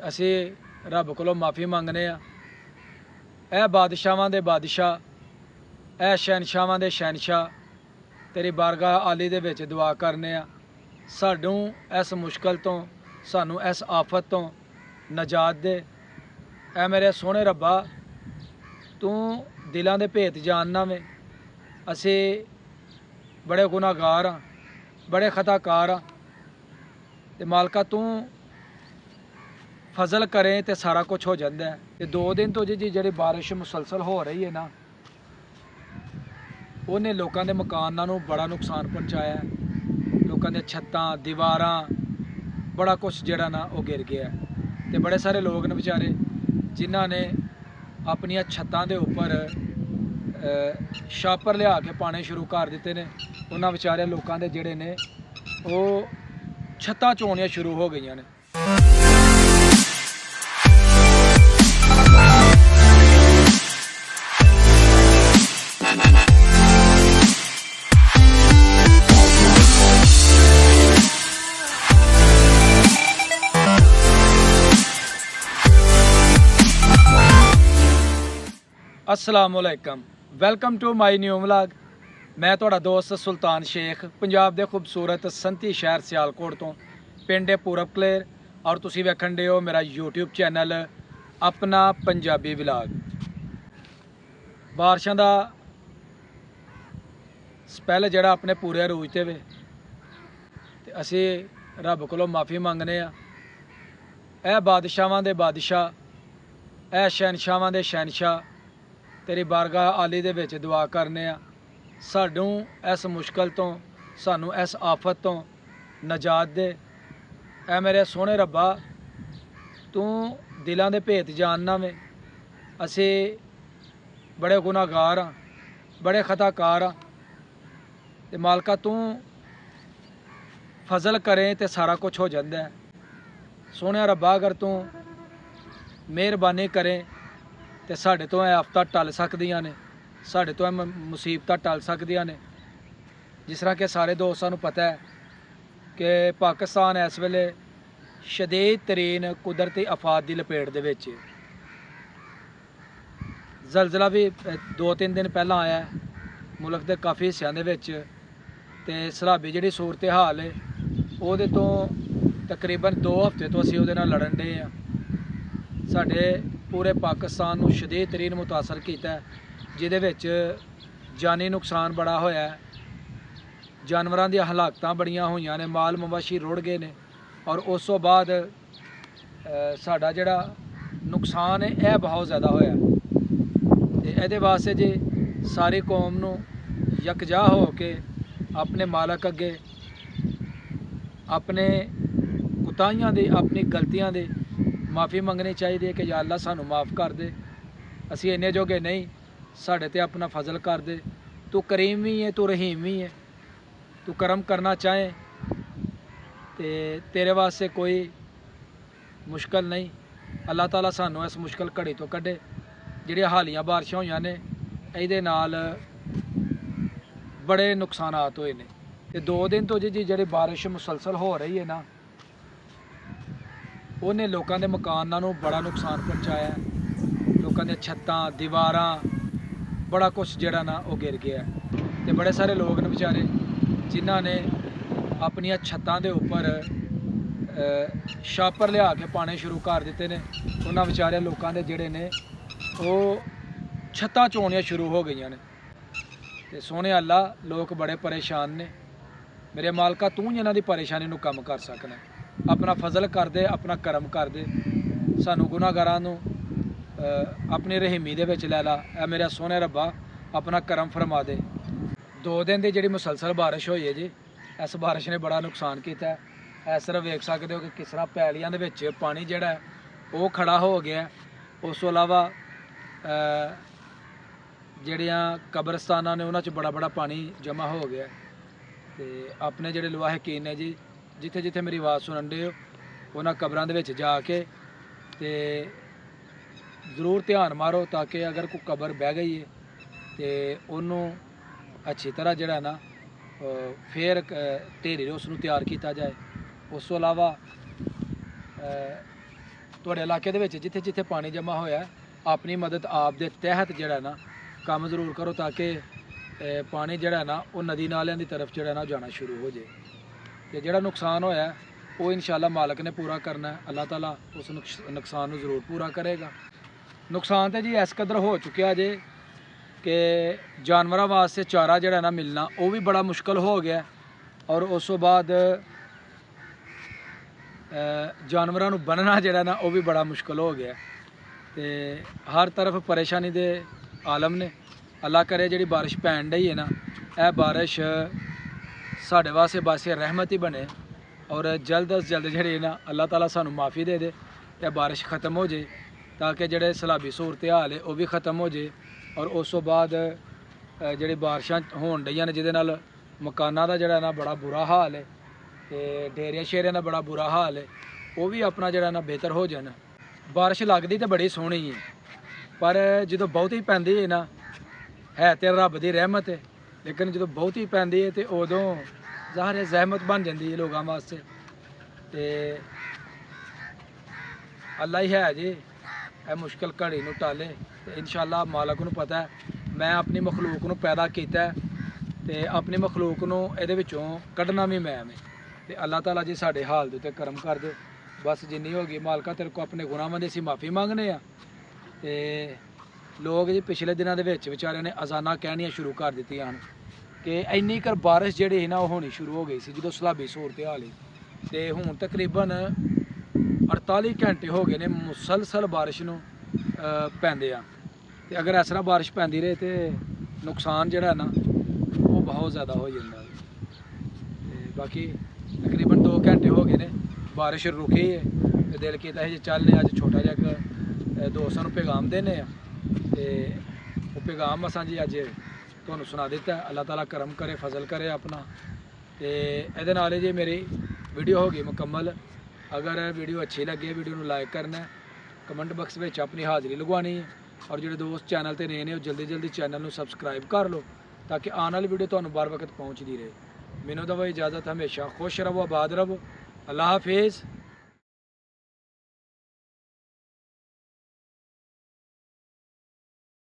ਅਸੀਂ ਰੱਬ ਕੋਲੋਂ ਮਾफ़ी ਮੰਗਨੇ ਆ। ਇਹ ਬਾਦਸ਼ਾਹਾਂ ਦੇ ਬਾਦਸ਼ਾਹ, ਇਹ ਸ਼ਹਿਨशाहां ਦੇ शहनशाह तेरी बारगाह आली दे विच दुआ करने आ, सानू इस मुश्किल तो, सानू इस आफत तो नजात दे। ऐ मेरे सोहणे रब्बा, तू दिलों के भेत जानना वे। असी बड़े गुनाहगार हाँ, बड़े खताकार हाँ, ते मालका तू फजल करें तो सारा कुछ हो जाता है। ते 2 दिन तो जी जी बारिश मुसलसल हो रही है ना, उन्हें लोगों के मकानों को बड़ा नुकसान पहुँचाया। लोगों के छत्तां दीवारां बड़ा कुछ जड़ा ना वो गिर गया। तो बड़े सारे लोग ने बेचारे जिन्हों ने अपन छत्तां के उपर छापर लिया के पाने शुरू कर दिते ने, उन्होंने बेचारे लोगों के जोड़े ने वो छत्तां चोनियां शुरू हो गई ने। अस्सलामुअलैकुम, welcome to my new vlog. मैं तुहाडा दोस्त सुल्तान शेख, पंजाब के खूबसूरत संती शहर सियालकोट तो पिंड पूरब कलेर, और तुसीं वेखण दे हो मेरा यूट्यूब चैनल अपना पंजाबी व्लॉग। बारिशां दा स्पैल जिहड़ा अपने पूरे अरूज ते वे, ते असीं रब कोलों माफ़ी मंगने आ। ऐ बादशाहां दे बादशाह, ऐ शहनशाहां दे शहनशाह तेरी बारगाह आली दे विच दुआ करने आ, सानू इस मुश्किल तो, सानू इस आफत तो नजात दे। ऐ मेरे सोहणे रब्बा, तू दिलों के भेत जानना वे। असी बड़े गुनाहगार हाँ, बड़े खताकार हाँ, ते मालका तू फजल करें तो सारा कुछ हो जाता है। सोहणे रब्बा, अगर तू मेहरबानी करें तो साढ़े तो आफत टल सकदियां ने, साढ़े तो मुसीबत टल सकदियां ने। जिस तरह के सारे दोस्तों को पता है कि पाकिस्तान इस वेले शदीद तरीन कुदरती आफत की लपेट दे विच। जलजला भी 2-3 दिन पहला आया मुल्क के काफ़ी हिस्सों के विच, ते सलाबी जिहड़ी सूरत हाल है वो तो तकरीबन 2 हफ्ते तो असीं उहदे नाल लड़न डे आ। साडे पूरे पाकिस्तान को शदीद तरीन मुतासर किया, जिहदे विच जानी नुकसान बड़ा होया है, जानवरों दी हलाकतां बड़ियां होईयां ने, माल मवाशी रुड़ गए ने, और उस तो बाद साडा जिहड़ा नुकसान है यह बहुत ज़्यादा होया। ते इहदे वास्ते जे सारी कौम नूं यकजा हो के अपने मालक अगे अपने कुताहियां दे, अपनी गलतियां दे माफ़ी मंगनी चाहिए कि या अल्लाह सानू माफ़ कर दे, असी इन्ने जोगे नहीं, साढ़े ते अपना फजल कर दे। तू करीम भी है, तू रहीम भी है, तू करम करना चाहे तो तेरे वास्ते कोई मुश्किल नहीं। अल्लाह ताला सानू इस मुश्किल घड़ी तो कढ़े। जिहड़ियां हालियां बारिशां होईयां ने, इहदे नाल बड़े नुकसानात होए ने। ते 2 दिन तो जी जिहड़ी बारिश मुसलसल हो रही है ना, उन्हें लोगों के मकानों को बड़ा नुकसान पहुँचाया। लोगों के छत्तां दीवारां बड़ा कुछ जड़ा ना वो गिर गया। तो बड़े सारे लोग ने बेचारे जिन्हों ने अपन छत्तां के उपर छापर लिया के पाने शुरू कर दिते ने, उन्होंने बेचारे लोगों के जोड़े ने वो छत्तां चोनियां शुरू हो गई ने। तो सोहणे अल्लाह, लोग बड़े परेशान ने। मेरे मालका, तू ही इन्हां दी परेशानी नूं कम कर सकना, अपना फजल कर दे, अपना करम कर दे, सानू गुनाहगारां नूं अपनी रहीमी दे विच लै ला। ऐ मेरा सोहणे रब्बा, अपना करम फरमा दे। 2 दिन की जिहड़ी मुसलसल बारिश हुई है जी, इस बारिश ने बड़ा नुकसान किया है। इस तरह वेख सकते हो कि किस तरह पैलियां दे विच पानी जिहड़ा है वो खड़ा हो गया। उस तो इलावा जिहड़ियां कब्रस्तानां ने उन्हां च बड़ा बड़ा पानी जमा हो गया। तो अपने जिहड़े लवाहकीन ने जी, जिथे जिथे मेरी आवाज़ सुनन दे हो, उन्हां कब्रां दे विच जाके ते ज़रूर ध्यान मारो, ताकि अगर कोई कबर बह गई है तो उन्होंने अच्छी तरह जिहड़ा ना फिर ढेरी उसनूं तैयार किया जाए। उस तो इलावा ਤੁਹਾਡੇ ਇਲਾਕੇ ਦੇ ਵਿੱਚ ਜਿੱਥੇ ਜਿੱਥੇ ਪਾਣੀ ਜਮ੍ਹਾਂ ਹੋਇਆ ਆਪਣੀ ਮਦਦ ਆਪ ਦੇ ਤਹਿਤ ਜਿਹੜਾ ਨਾ ਕੰਮ ਜ਼ਰੂਰ ਕਰੋ ਤਾਂ ਕਿ ਪਾਣੀ ਜਿਹੜਾ ਨਾ ਉਹ ਨਦੀ ਨਾਲਿਆਂ ਦੀ ਤਰਫ ਜਿਹੜਾ ਨਾ ਜਾਣਾ ਸ਼ੁਰੂ ਹੋ ਜਾਏ। ਤੇ ਜਿਹੜਾ ਨੁਕਸਾਨ ਹੋਇਆ ਉਹ ਇਨਸ਼ਾਅੱਲਾ ਮਾਲਕ ਨੇ ਪੂਰਾ ਕਰਨਾ ਹੈ। ਅੱਲਾਹ ਤਾਲਾ ਉਸ ਨੁਕਸਾਨ ਨੂੰ ਜ਼ਰੂਰ ਪੂਰਾ ਕਰੇਗਾ। ਨੁਕਸਾਨ ਤਾਂ ਜੀ ਇਸ ਕਦਰ ਹੋ ਚੁੱਕਿਆ ਜੇ ਕਿ ਜਾਨਵਰਾਂ ਵਾਸਤੇ ਚਾਰਾ ਜਿਹੜਾ ਨਾ ਮਿਲਣਾ ਉਹ ਵੀ ਬੜਾ ਮੁਸ਼ਕਲ ਹੋ ਗਿਆ ਔਰ ਉਸ ਤੋਂ ਬਾਅਦ ਜਾਨਵਰਾਂ ਨੂੰ ਬੰਨਣਾ ਜਿਹੜਾ ਨਾ ਉਹ ਵੀ ਬੜਾ ਮੁਸ਼ਕਲ ਹੋ ਗਿਆ ਤੇ ਹਰ ਤਰਫ ਪਰੇਸ਼ਾਨੀ ਦੇ ਆਲਮ ਨੇ। ਅੱਲਾ ਕਰੇ ਜਿਹੜੀ ਬਾਰਿਸ਼ ਪੈਣ ਡਈ ਹੈ ਨਾ ਇਹ ਬਾਰਿਸ਼ ਸਾਡੇ ਵਾਸਤੇ ਬਾਸੇ ਰਹਿਮਤ ਹੀ ਬਣੇ ਔਰ ਜਲਦ ਅਜ਼ ਜਲਦ ਜਿਹੜੀ ਨਾ ਅੱਲਾਹ ਤਾਲਾ ਸਾਨੂੰ ਮਾफ़ी ਦੇ ਦੇ ਤੇ ਬਾਰਿਸ਼ ख़त्म हो जाए ताकि ਜਿਹੜੇ ਸਲਾਬੀ सूरत हाल है ਉਹ ਵੀ ख़त्म हो जाए ਔਰ ਉਸ ਤੋਂ ਬਾਅਦ ਜਿਹੜੇ ਬਾਰਿਸ਼ਾਂ ਹੋਣ ਡਈਆਂ ਨੇ ਜਿਹਦੇ ਨਾਲ ਮਕਾਨਾਂ ਦਾ ਜਿਹੜਾ ਨਾ ਬੜਾ ਬੁਰਾ ਹਾਲ ਹੈ ਤੇ ਡੇਰਿਆਂ ਸ਼ੇਰਿਆਂ ਦਾ ਬੜਾ ਬੁਰਾ ਹਾਲ ਹੈ ਉਹ ਵੀ ਆਪਣਾ ਜਿਹੜਾ ਨਾ ਬਿਹਤਰ ਹੋ ਜਾਣ। ਬਾਰਿਸ਼ ਲੱਗਦੀ ਤਾਂ ਬੜੀ ਸੋਹਣੀ ਹੈ ਪਰ ਜਦੋਂ ਬਹੁਤੀ ਪੈਂਦੀ ਹੈ ਨਾ ਹੈ ਤੇ ਰੱਬ ਦੀ ਰਹਿਮਤ ਹੈ ਲੇਕਿਨ ਜਦੋਂ ਬਹੁਤੀ ਪੈਂਦੀ ਹੈ ਤੇ ਉਦੋਂ ਜ਼ਾਹਰ ਹੈ ਜ਼ਹਿਮਤ ਬਣ ਜਾਂਦੀ ਹੈ ਲੋਕਾਂ ਵਾਸਤੇ ਤੇ ਅੱਲਾ ਹੀ ਹੈ ਜੀ ਇਹ ਮੁਸ਼ਕਲ ਘੜੀ ਨੂੰ ਟਾਲੇ ਤੇ ਇਨਸ਼ਾਅੱਲਾ ਮਾਲਕ ਨੂੰ ਪਤਾ ਹੈ ਮੈਂ ਆਪਣੀ ਮਖਲੂਕ ਨੂੰ ਪੈਦਾ ਕੀਤਾ ਤੇ ਆਪਣੀ ਮਖਲੂਕ ਨੂੰ ਇਹਦੇ ਵਿੱਚੋਂ ਕੱਢਣਾ ਵੀ ਮੈਂ ਤੇ ਅੱਲਾਹ ਤਾਲਾ ਜੀ ਸਾਡੇ ਹਾਲ ਦੇ ਉੱਤੇ ਕਰਮ ਕਰ ਦੇ। ਬਸ ਜਿੰਨੀ ਹੋ ਗਈ ਮਾਲਕਾ ਤੇਰੇ ਕੋ ਆਪਣੇ ਗੁਨਾਹਾਂ ਦੀ ਅਸੀਂ ਮਾफ़ੀ ਮੰਗਨੇ ਆ ਤੇ ਲੋਕ ਜੀ ਪਿਛਲੇ ਦਿਨਾਂ ਦੇ ਵਿੱਚ ਵਿਚਾਰਿਆਂ ਨੇ ਅਜ਼ਾਨਾਂ ਕਹਿਣੀਆਂ ਸ਼ੁਰੂ ਕਰ ਦਿੱਤੀਆਂ ਹਨ ਕਿ ਇੰਨੀ ਕਰ ਬਾਰਿਸ਼ ਜਿਹੜੀ ਹੈ ਨਾ ਉਹ ਹੋਣੀ ਸ਼ੁਰੂ ਹੋ ਗਈ ਸੀ ਜਦੋਂ ਸਲਾਬੀ ਸੂਰਤ ਹਾਲ ਸੀ ਤੇ ਹੁਣ ਤਕਰੀਬਨ 48 ਘੰਟੇ ਹੋ ਗਏ ਨੇ ਮੁਸਲਸਲ ਬਾਰਿਸ਼ ਨੂੰ ਪੈਂਦੇ ਆ ਤੇ ਅਗਰ ਇਸ ਤਰ੍ਹਾਂ ਬਾਰਿਸ਼ ਪੈਂਦੀ ਰਹੇ ਤੇ ਨੁਕਸਾਨ ਜਿਹੜਾ ਨਾ ਉਹ ਬਹੁਤ ਜ਼ਿਆਦਾ ਹੋ ਜਾਂਦਾ ਤੇ ਬਾਕੀ ਤਕਰੀਬਨ 2 ਘੰਟੇ ਹੋ ਗਏ ਨੇ ਬਾਰਿਸ਼ ਰੁਕੀ ਹੈ ਤੇ ਦਿਲ ਕੀਤਾ ਹੈ ਜੇ ਚੱਲਨੇ ਅੱਜ ਛੋਟਾ ਜਿਹਾ ਇੱਕ ਦੋਸਤਾਂ ਨੂੰ ਪੈਗਾਮ ਦੇਣੇ ਆ ਤੇ ਉਹ ਪੈਗਾਮ ਅਸਾਂ ਜੀ ਅੱਜ ਤੁਹਾਨੂੰ ਸੁਣਾ ਦਿੱਤਾ। ਅੱਲਾਹ ਤਾਲਾ ਕਰਮ करे फजल करे अपना ਤੇ ਇਹਦੇ ਨਾਲ ਜੀ ਮੇਰੀ ਵੀਡੀਓ ਹੋ ਗਈ ਮੁਕੰਮਲ। अगर वीडियो अच्छी लगे वीडियो ਨੂੰ ਲਾਈਕ ਕਰਨਾ ਕਮੈਂਟ ਬਾਕਸ ਵਿੱਚ ਆਪਣੀ ਹਾਜ਼ਰੀ ਲਗਵਾਉਣੀ ਹੈ ਔਰ ਜਿਹੜੇ ਦੋਸਤ ਚੈਨਲ ਤੇ ਨਏ ਨੇ ਉਹ ਜਲਦੀ ਜਲਦੀ ਚੈਨਲ ਨੂੰ ਸਬਸਕ੍ਰਾਈਬ ਕਰ ਲਓ ਤਾਂ ਕਿ ਆਉਣ ਵਾਲੀ ਵੀਡੀਓ ਤੁਹਾਨੂੰ ਬਾਰ ਵਕਤ ਪਹੁੰਚਦੀ ਰਹੇ। ਮੈਨੂੰ ਦਵਾ ਇਜਾਜ਼ਤ, ਹਮੇਸ਼ਾ खुश रहो आबाद रहो। अल्लाह हाफिज़।